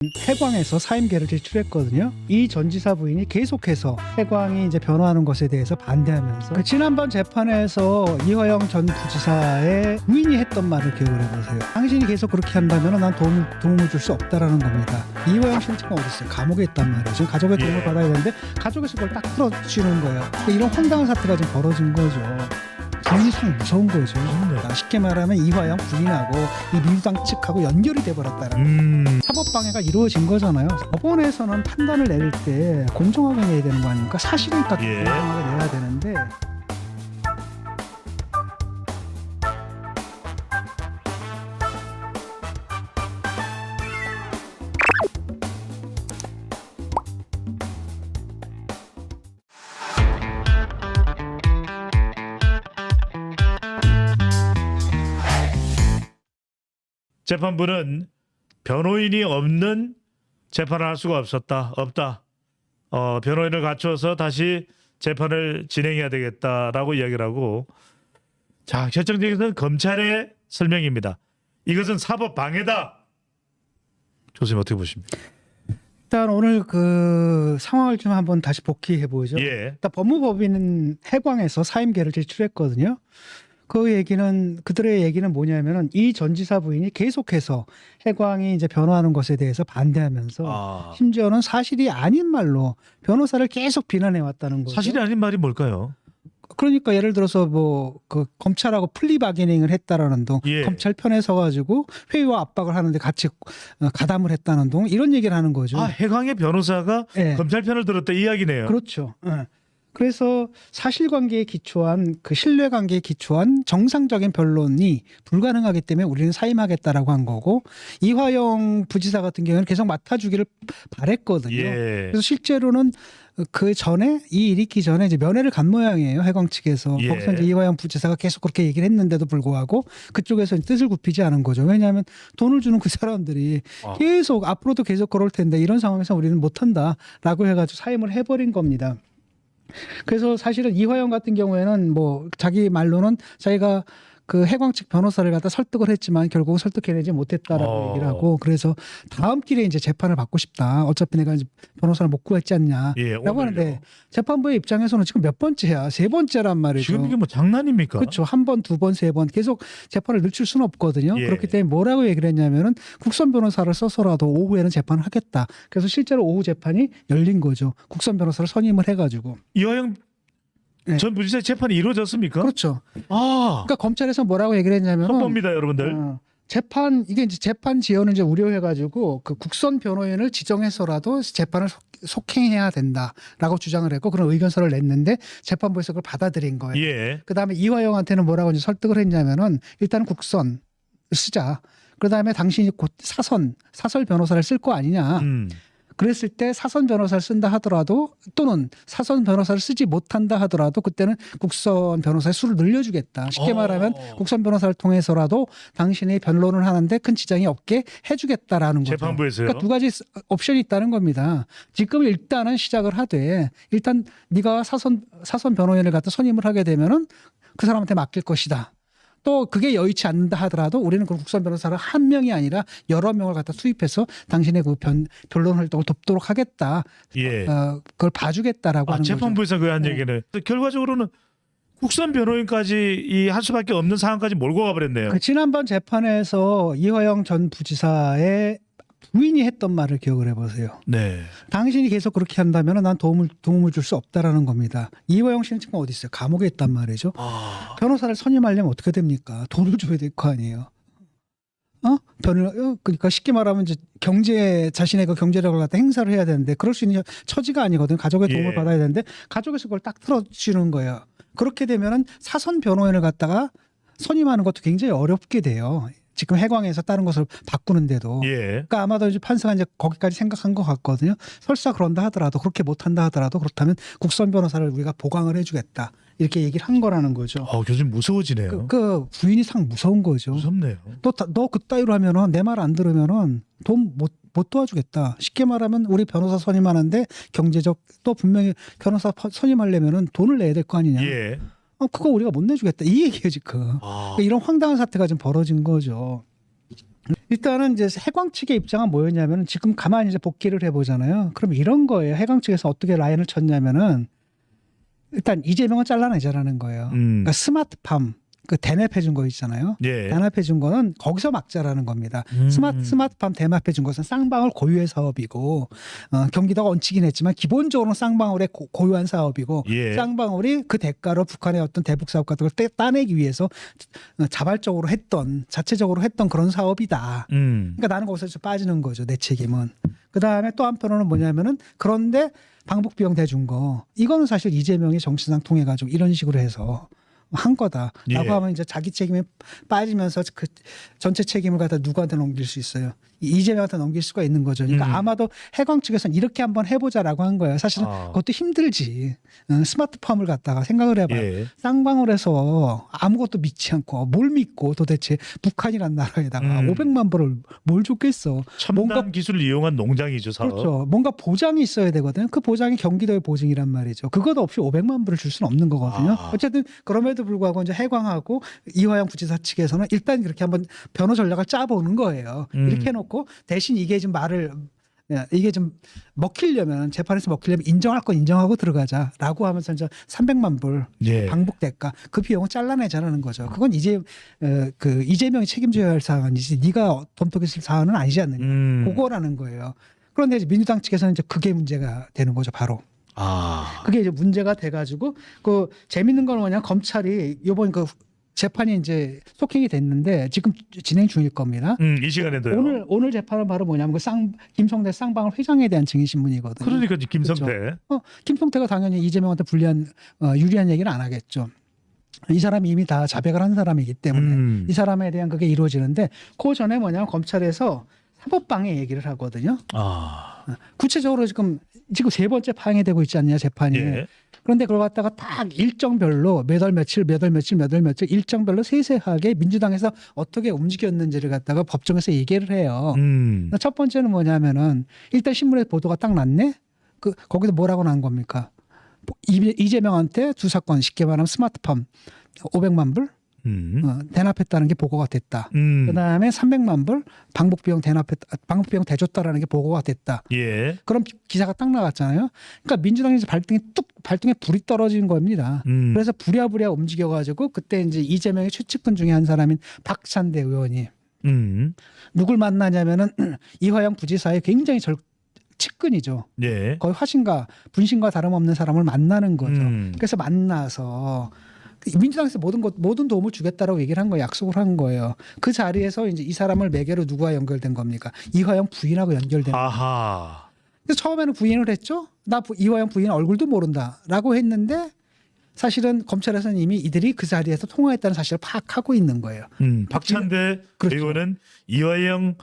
해광에서 사임계를 제출했거든요. 이 전 지사 부인이 계속해서 해광이 이제 변호하는 것에 대해서 반대하면서 그 지난번 재판에서 이화영 전 부지사의 부인이 했던 말을 기억을 해보세요. 당신이 계속 그렇게 한다면 난 도움을 줄 수 없다라는 겁니다. 이화영 실체가 어디 있어요? 감옥에 있단 말이에요. 지금 가족의 도움을 받아야 되는데 가족에서 그걸 딱 풀어주는 거예요. 그러니까 이런 황당한 사태가 지금 벌어진 거죠. 부인이 참 무서운 거죠. 쉽게 말하면 이화영 부인하고 이 민주당 측하고 연결이 돼버렸다는 사법방해가 이루어진 거잖아요. 법원에서는 판단을 내릴 때 공정하게 내야 되는 거 아닙니까? 사실은 딱 공정하게 내야 되는데 재판부는 변호인이 없는 재판을 할 수가 없다. 변호인을 갖춰서 다시 재판을 진행해야 되겠다라고 이야기를 하고, 자, 결정적인 것은 검찰의 설명입니다. 이것은 사법 방해다. 교수님 어떻게 보십니까? 일단 오늘 그 상황을 좀 한번 다시 복기해 보죠. 예. 일단 법무법인은 해광에서 사임계를 제출했거든요. 그들의 얘기는 뭐냐면은 이 전 지사 부인이 계속해서 해광이 이제 변호하는 것에 대해서 반대하면서 심지어는 사실이 아닌 말로 변호사를 계속 비난해 왔다는 거죠. 사실이 아닌 말이 뭘까요? 그러니까 예를 들어서 뭐 그 검찰하고 플리바게닝을 했다라는 등 검찰 편에 서가지고 회의와 압박을 하는데 같이 가담을 했다는 등 이런 얘기를 하는 거죠. 해광의 변호사가 검찰 편을 들었다 이 이야기네요. 그렇죠. 그래서 사실관계에 기초한 그 신뢰관계에 기초한 정상적인 변론이 불가능하기 때문에 우리는 사임하겠다라고 한 거고, 이화영 부지사 같은 경우는 계속 맡아주기를 바랬거든요. 그래서 실제로는 그 전에 이 일이 있기 전에 이제 면회를 간 모양이에요. 해광 측에서. 거기서 이제 이화영 부지사가 계속 그렇게 얘기를 했는데도 불구하고 그쪽에서 뜻을 굽히지 않은 거죠. 왜냐하면 돈을 주는 그 사람들이 계속 앞으로도 계속 그럴 텐데 이런 상황에서 우리는 못한다라고 해가지고 사임을 해버린 겁니다. 그래서 사실은 이화영 같은 경우에는 뭐 자기 말로는 자기가 그 해광 측 변호사를 갖다 설득을 했지만 결국 설득해내지 못했다라고 얘기를 하고, 그래서 다음 길에 이제 재판을 받고 싶다. 어차피 내가 이제 변호사를 못 구했지 않냐라고 하는데 재판부의 입장에서는 지금 몇 번째야? 세 번째란 말이죠. 지금 이게 뭐 장난입니까? 그렇죠. 한 번, 두 번, 세 번 계속 재판을 늦출 수는 없거든요. 그렇기 때문에 뭐라고 얘기를 했냐면은 국선 변호사를 써서라도 오후에는 재판을 하겠다. 그래서 실제로 오후 재판이 열린 거죠. 국선 변호사를 선임을 해가지고. 이화영 전 부지사 재판이 이루어졌습니까? 그렇죠. 그러니까 검찰에서 뭐라고 얘기를 했냐면 헌법입니다, 여러분들. 이게 이제 재판 지연을 이제 우려해가지고 그 국선 변호인을 지정해서라도 재판을 속행해야 된다라고 주장을 했고 그런 의견서를 냈는데 재판부에서 그걸 받아들인 거예요. 그다음에 이화영한테는 뭐라고 이제 설득을 했냐면은 일단 국선 쓰자. 그다음에 당신이 곧 사설 변호사를 쓸 거 아니냐. 그랬을 때 사선 변호사를 쓴다 하더라도 또는 사선 변호사를 쓰지 못한다 하더라도 그때는 국선 변호사의 수를 늘려주겠다. 쉽게 말하면 국선 변호사를 통해서라도 당신이 변론을 하는데 큰 지장이 없게 해주겠다라는 거죠. 재판부에서요? 그러니까 두 가지 옵션이 있다는 겁니다. 지금 일단은 시작을 하되 일단 네가 사선 변호인을 갖다 선임을 하게 되면은 그 사람한테 맡길 것이다. 또 그게 여의치 않는다 하더라도 우리는 그 국선 변호사를 한 명이 아니라 여러 명을 갖다 수입해서 당신의 그 변론 활동을 돕도록 하겠다. 그걸 봐주겠다라고 하는 재판부에서 그 한 얘기는 결과적으로는 국선 변호인까지 할 수밖에 없는 상황까지 몰고 가버렸네요. 지난번 재판에서 이화영 전 부지사의 부인이 했던 말을 기억을 해보세요. 당신이 계속 그렇게 한다면 난 도움을 줄 수 없다라는 겁니다. 이화영 씨는 지금 어디 있어요? 감옥에 있단 말이죠. 변호사를 선임하려면 어떻게 됩니까? 돈을 줘야 될 거 아니에요. 그러니까 쉽게 말하면 이제 자신의 그 경제력을 갖다 행사를 해야 되는데 그럴 수 있는 처지가 아니거든. 가족의 도움을 받아야 되는데 가족에서 그걸 딱 틀어주는 거예요. 그렇게 되면은 사선 변호인을 갖다가 선임하는 것도 굉장히 어렵게 돼요. 지금 해광에서 다른 것을 바꾸는데도. 그러니까 아마도 이제 판사가 이제 거기까지 생각한 것 같거든요. 설사 그런다 하더라도 그렇게 못한다 하더라도 그렇다면 국선 변호사를 우리가 보강을 해주겠다. 이렇게 얘기를 한 거라는 거죠. 교수님 무서워지네요. 그 부인이 상 무서운 거죠. 무섭네요. 너 그따위로 하면은 내 말 안 들으면은 돈 못 도와주겠다. 쉽게 말하면 우리 변호사 선임하는데 경제적 또 분명히 변호사 선임하려면은 돈을 내야 될 거 아니냐. 그거 우리가 못 내주겠다. 이 얘기예요 지금. 이런 황당한 사태가 좀 벌어진 거죠. 일단은 이제 해광 측의 입장은 뭐였냐면 지금 가만히 이제 복귀를 해보잖아요. 그럼 이런 거예요. 해광 측에서 어떻게 라인을 쳤냐면은 일단 이재명은 잘라내자라는 거예요. 그러니까 스마트팜 그 대납해 준 거 있잖아요. 예. 대납해 준 거는 거기서 막자라는 겁니다. 스마트팜 대납해 준 것은 쌍방울 고유의 사업이고 경기도가 얹히긴 했지만 기본적으로 쌍방울의 고유한 사업이고 예. 쌍방울이 그 대가로 북한의 어떤 대북 사업 같은 걸 따내기 위해서 자발적으로 했던 자체적으로 했던 그런 사업이다. 그러니까 나는 거기서 좀 빠지는 거죠. 내 책임은. 그다음에 또 한편으로는 뭐냐면은 그런데 방북 비용 대준 거 이거는 사실 이재명이 정치상 통해 가지고 이런 식으로 해서 한 거다라고 예. 하면 이제 자기 책임에 빠지면서 그 전체 책임을 갖다 누구한테 넘길 수 있어요. 이재명한테 넘길 수가 있는 거죠. 그러니까 아마도 해광 측에서는 이렇게 한번 해보자라고 한 거예요. 사실은 그것도 힘들지. 스마트팜을 갖다가 생각을 해봐요. 예. 쌍방울에서 아무것도 믿지 않고 뭘 믿고 도대체 북한이란 나라에다가 500만 불을 뭘 줬겠어. 첨단 뭔가 기술을 이용한 농장이죠, 사업. 그렇죠. 뭔가 보장이 있어야 되거든요. 그 보장이 경기도의 보증이란 말이죠. 그것 없이 500만 불을 줄 수는 없는 거거든요. 어쨌든 그럼에도 불구하고 이제 해광하고 이화영 부지사 측에서는 일단 그렇게 한번 변호 전략을 짜보는 거예요. 이렇게 해놓고 대신 이게 좀 이게 좀 먹히려면 재판에서 먹히려면 인정할 건 인정하고 들어가자라고 하면서 이제 300만 불 예. 방북 대가 그 비용을 잘라내자라는 거죠. 그건 이제 그 이재명이 책임져야 할 사안이지 네가 돈독했을 사안은 아니지 않느냐. 그거라는 거예요. 그런데 이제 민주당 측에서는 이제 그게 문제가 되는 거죠, 바로. 그게 이제 문제가 돼가지고 그 재밌는 건 뭐냐 검찰이 이번 그 재판이 이제 속행이 됐는데 지금 진행 중일 겁니다. 이 시간에도요. 오늘 재판은 바로 뭐냐면 그 김성태 쌍방울 회장에 대한 증인 신문이거든요. 그러니까 김성태. 그렇죠? 김성태가 당연히 이재명한테 유리한 얘기는 안 하겠죠. 이 사람이 이미 다 자백을 한 사람이기 때문에 이 사람에 대한 그게 이루어지는데 그 전에 뭐냐면 검찰에서 사법방해 얘기를 하거든요. 구체적으로 지금 세 번째 방해되고 있지 않냐 재판이. 예. 그런데 그걸 갖다가 딱 일정별로 몇 월 며칠 일정별로 세세하게 민주당에서 어떻게 움직였는지를 갖다가 법정에서 얘기를 해요. 첫 번째는 뭐냐면은 일단 신문에 보도가 딱 났네. 거기서 뭐라고 난 겁니까? 이재명한테 두 사건 쉽게 말하면 스마트팜 500만 불 대납했다는 게 보고가 됐다. 그다음에 300만 불 방북 비용 대줬다라는 게 보고가 됐다. 예. 그럼 기사가 딱 나갔잖아요. 그러니까 민주당이 이제 발등에 불이 떨어진 겁니다. 그래서 부랴부랴 움직여가지고 그때 이제 이재명의 최측근 중에 한 사람인 박찬대 의원이 누굴 만나냐면은 이화영 부지사의 굉장히 측근이죠. 예. 거의 분신과 다름없는 사람을 만나는 거죠. 그래서 만나서 민주당에서 모든 도움을 주겠다라고 얘기를 한 거예요. 약속을 한 거예요. 그 자리에서 이제 이 사람을 매개로 누구와 연결된 겁니까? 이화영 부인하고 연결된 거예요. 그래서 처음에는 부인을 했죠. 나 이화영 부인 얼굴도 모른다라고 했는데 사실은 검찰에서는 이미 이들이 그 자리에서 통화했다는 사실을 파악하고 있는 거예요. 박찬대 그렇죠. 의원은 이화영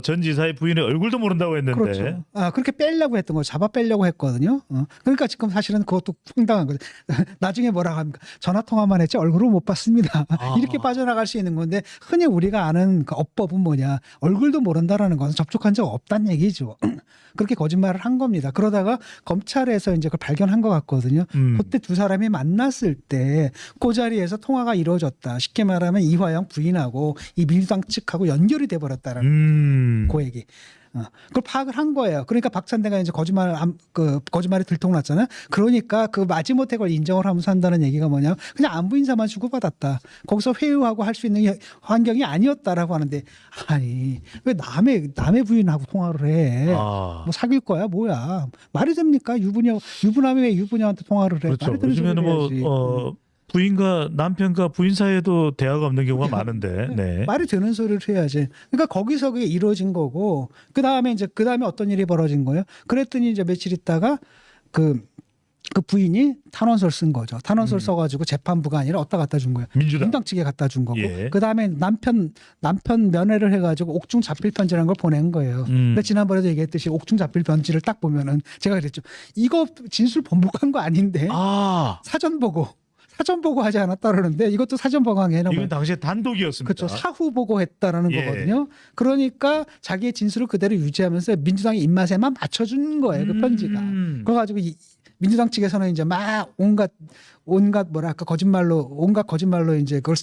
전 지사의 부인의 얼굴도 모른다고 했는데. 그렇죠. 그렇게 빼려고 했던 거죠. 잡아 빼려고 했거든요. 그러니까 지금 사실은 그것도 황당한 거죠. 나중에 뭐라고 합니까? 전화 통화만 했지 얼굴을 못 봤습니다. 이렇게 빠져나갈 수 있는 건데 흔히 우리가 아는 그 어법은 뭐냐? 얼굴도 모른다라는 것은 접촉한 적 없다는 얘기죠. 그렇게 거짓말을 한 겁니다. 그러다가 검찰에서 이제 그걸 발견한 것 같거든요. 그때 두 사람이 만났을 때 그 자리에서 통화가 이루어졌다. 쉽게 말하면 이화영 부인하고 이 민주당 측하고 연결이 돼 버렸다라는 그 얘기. 그걸 파악을 한 거예요. 그러니까 박찬대가 이제 거짓말이 들통났잖아요. 그러니까 그 마지못해 걸 인정을 하면서 한다는 얘기가 뭐냐면 그냥 안부 인사만 주고받았다. 거기서 회유하고 할 수 있는 환경이 아니었다라고 하는데 아니 왜 남의 부인하고 통화를 해? 뭐 사귈 거야 뭐야? 말이 됩니까? 유부남이 왜 유부녀한테 통화를 해? 그렇죠. 말이 되는 요즘에는 소리를 해야지. 부인과 남편과 부인 사이에도 대화가 없는 경우가 많은데. 네. 말이 되는 소리를 해야지. 그러니까 거기서 그게 이루어진 거고 그 다음에 어떤 일이 벌어진 거예요. 그랬더니 이제 며칠 있다가 그 부인이 탄원서를 쓴 거죠. 탄원서를 써가지고 재판부가 아니라 어디다 갖다 준 거예요. 민주당 측에 갖다 준 거고. 예. 그 다음에 남편 면회를 해가지고 옥중 자필 편지라는 걸 보낸 거예요. 근데 지난번에도 얘기했듯이 옥중 자필 편지를 딱 보면은 제가 그랬죠. 이거 진술 번복한 거 아닌데 사전 보고 하지 않았다 그러는데 이것도 사전 보고하는 이건 당시에 단독이었습니다. 그렇죠. 사후 보고했다라는 예. 거거든요. 그러니까 자기의 진술을 그대로 유지하면서 민주당의 입맛에만 맞춰준 거예요. 그 편지가. 그래가지고 민주당 측에서는 이제 막 온갖 뭐랄까 온갖 거짓말로 이제 그걸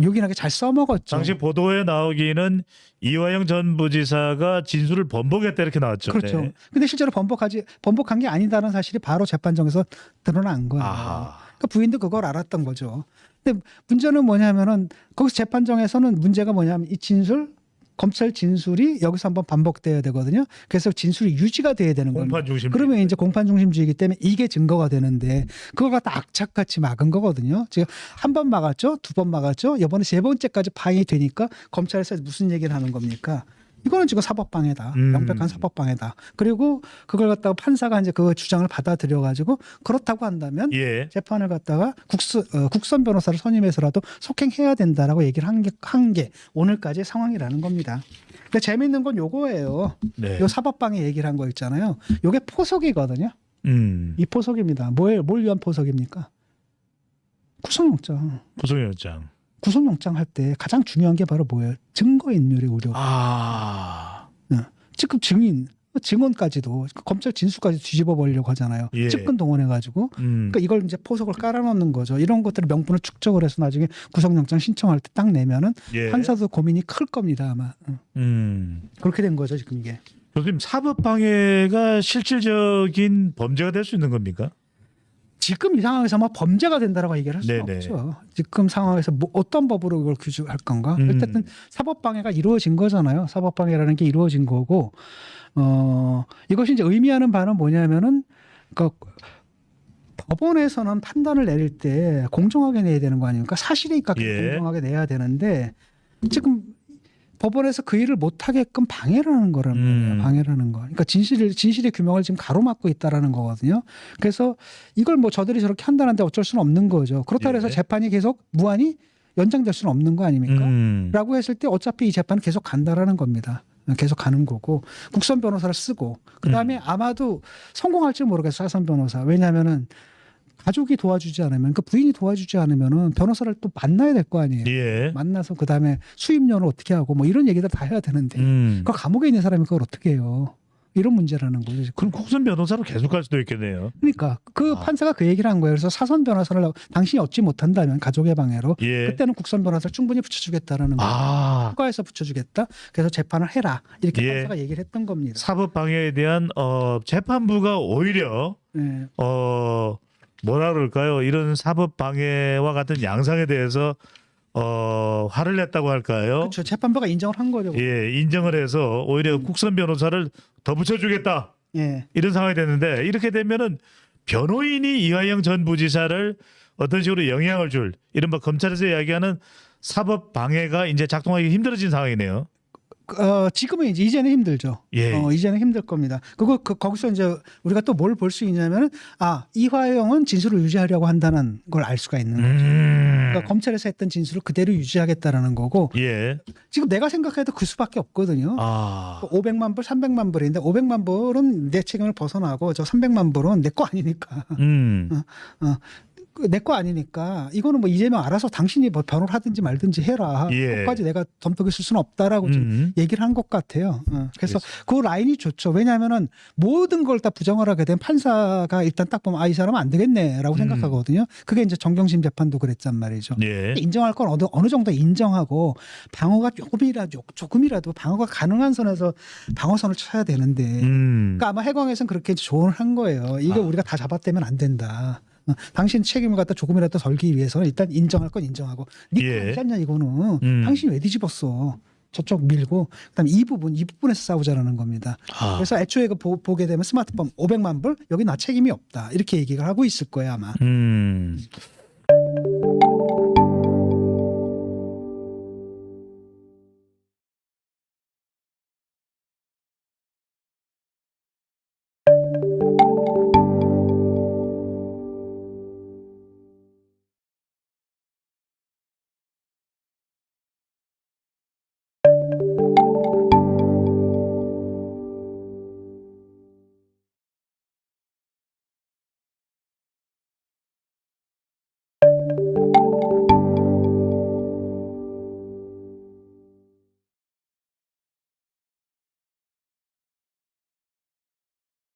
요긴하게 잘 써먹었죠. 당시 보도에 나오기는 이화영 전 부지사가 진술을 번복했다 이렇게 나왔죠. 그렇죠. 네. 근데 실제로 번복한 게 아니다는 사실이 바로 재판정에서 드러난 거예요. 아하. 그러니까 부인도 그걸 알았던 거죠. 근데 문제는 뭐냐면은 거기서 재판정에서는 문제가 뭐냐면 이 진술 검찰 진술이 여기서 한번 반복돼야 되거든요. 그래서 진술이 유지가 돼야 되는 겁니다. 공판 중심. 그러면 이제 공판 중심주의이기 때문에 이게 증거가 되는데 그걸 갖다 악착같이 막은 거거든요. 지금 한 번 막았죠, 두 번 막았죠, 이번에 세 번째까지 파행이 되니까 검찰에서 무슨 얘기를 하는 겁니까? 이거는 지금 사법방해다, 명백한 사법방해다. 그리고 그걸 갖다가 판사가 이제 그 주장을 받아들여 가지고 그렇다고 한다면 예. 재판을 갖다가 국선 변호사를 선임해서라도 속행해야 된다라고 얘기를 한 게 오늘까지의 상황이라는 겁니다. 근데 재밌는 건 요거예요. 네. 요 사법방해 얘기를 한 거 있잖아요. 요게 포석이거든요. 이 포석입니다. 뭘 위한 포석입니까? 구속영장. 구속영장. 구속영장 할 때 가장 중요한 게 바로 뭐예요? 증거인멸의 우려. 지금 증언까지도 검찰 진술까지 뒤집어 버리려고 하잖아요. 예. 측근 동원해가지고. 그러니까 이걸 이제 포석을 깔아놓는 거죠. 이런 것들을 명분을 축적을 해서 나중에 구속영장 신청할 때 딱 내면은 예. 판사도 고민이 클 겁니다 아마. 그렇게 된 거죠 지금 이게. 교수님 사법방해가 실질적인 범죄가 될 수 있는 겁니까? 지금 이 상황에서 뭐 범죄가 된다라고 얘기를 할 수는 네네. 없죠. 지금 상황에서 뭐 어떤 법으로 이걸 규정할 건가? 어쨌든 사법방해가 이루어진 거잖아요. 사법방해라는 게 이루어진 거고, 이것이 이제 의미하는 바는 뭐냐면은, 그 법원에서는 판단을 내릴 때 공정하게 내야 되는 거 아닙니까? 사실이니까 예. 공정하게 내야 되는데 지금 법원에서 그 일을 못하게끔 방해를 하는 거라는 거예요. 방해라는 거. 그러니까 진실의 규명을 지금 가로막고 있다라는 거거든요. 그래서 이걸 뭐 저들이 저렇게 한다는데 어쩔 수는 없는 거죠. 그렇다고 해서 예. 재판이 계속 무한히 연장될 수는 없는 거 아닙니까? 라고 했을 때 어차피 이 재판은 계속 간다라는 겁니다. 계속 가는 거고 국선 변호사를 쓰고 그다음에 아마도 성공할지 모르겠어요. 사선 변호사. 왜냐하면은 가족이 도와주지 않으면 그 부인이 도와주지 않으면은 변호사를 또 만나야 될 거 아니에요. 예. 만나서 그다음에 수입료는 어떻게 하고 뭐 이런 얘기들 다 해야 되는데 그 감옥에 있는 사람이 그걸 어떻게 해요? 이런 문제라는 거죠. 지금. 그럼 국선 변호사로 계속 갈 수도 있겠네요. 그러니까 그 판사가 그 얘기를 한 거예요. 그래서 사선 변호사를 당신이 얻지 못한다면 가족의 방해로 예. 그때는 국선 변호사를 충분히 붙여주겠다라는 거예요. 추가해서 붙여주겠다. 그래서 재판을 해라. 이렇게 예. 판사가 얘기를 했던 겁니다. 사법방해에 대한 재판부가 오히려 네. 뭐라 그럴까요? 이런 사법방해와 같은 양상에 대해서 화를 냈다고 할까요? 그렇죠. 재판부가 인정을 한 거죠. 예, 인정을 해서 오히려 국선 변호사를 더 붙여주겠다 예. 이런 상황이 됐는데 이렇게 되면은 변호인이 이화영 전 부지사를 어떤 식으로 영향을 줄 이른바 검찰에서 이야기하는 사법 방해가 이제 작동하기 힘들어진 상황이네요. 지금은 이제는 힘들죠. 예. 이제는 힘들 겁니다. 거기서 이제 우리가 또 뭘 볼 수 있냐면은 이화영은 진술을 유지하려고 한다는 걸 알 수가 있는 거죠. 그러니까 검찰에서 했던 진술을 그대로 유지하겠다라는 거고 예. 지금 내가 생각해도 그 수밖에 없거든요. 500만 불, 300만 불인데 500만 불은 내 책임을 벗어나고 저 300만 불은 내 거 아니니까. 내 거 아니니까 이거는 뭐 이재명 알아서 당신이 뭐 변호를 하든지 말든지 해라. 예. 그것까지 내가 덤터기 쓸 수는 없다라고 지금 얘기를 한 것 같아요. 그래서 그 라인이 좋죠. 왜냐하면은 모든 걸 다 부정을 하게 된 판사가 일단 딱 보면 이 사람은 안 되겠네라고 생각하거든요. 그게 이제 정경심 재판도 그랬단 말이죠. 예. 인정할 건 어느 정도 인정하고 방어가 조금이라도 방어가 가능한 선에서 방어선을 쳐야 되는데 그러니까 아마 해광에서는 그렇게 조언을 한 거예요. 이거 우리가 다 잡아떼면 안 된다. 당신 책임을 갖다 조금이라도 덜기 위해서는 일단 인정할 건 인정하고 니거 아니지 않냐 이거는 당신이 왜 뒤집었어 저쪽 밀고 그다음에 이 부분에서 싸우자라는 겁니다. 그래서 애초에 보게 되면 스마트폰 500만 불 여기 나 책임이 없다 이렇게 얘기를 하고 있을 거예요 아마.